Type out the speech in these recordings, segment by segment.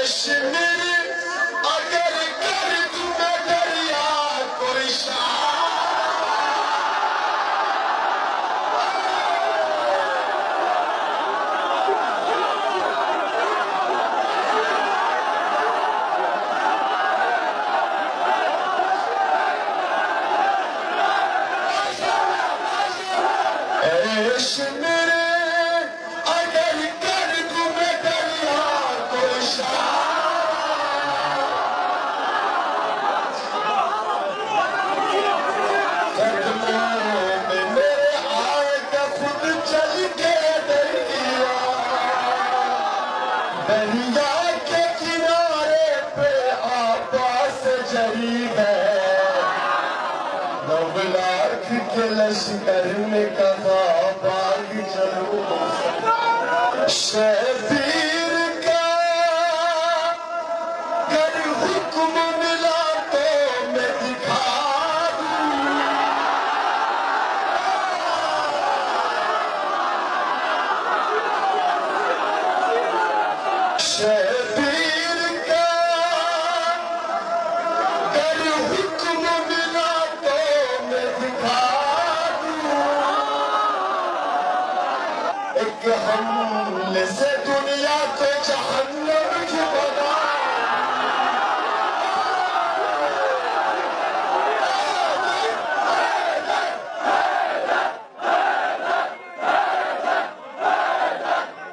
عیش میری اگر کر دوں میں دریا کوئی عیش میرے اگر کر دوں میں دریا کوئی قدموں میں میرے آئے گا خود چل کے دریا کے کنارے پہ آپاس جری ہے 9 لاکھ کے لشکر نے کہا باغ چلو شبیر کا گر حکم ملا تو میں دکھا دوں شبیر کا گر حکم ملا تو میں دکھا دوں ایک حملے سے دنیا کو جہنم کی بنا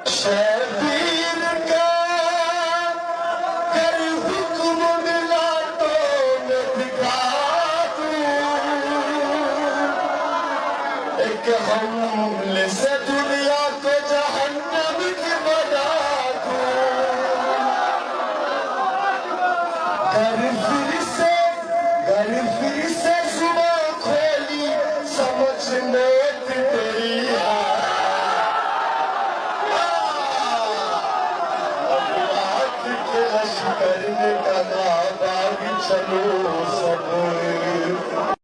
شبیر کا گر حکم ملا تو میں دکھا دوں ایک حملے سے دنیا کو جہنم کی بنا دوں گر پھر سے زباں کھولی سمجھنے تیری ہے لشکر نے کہا باغ چلو سب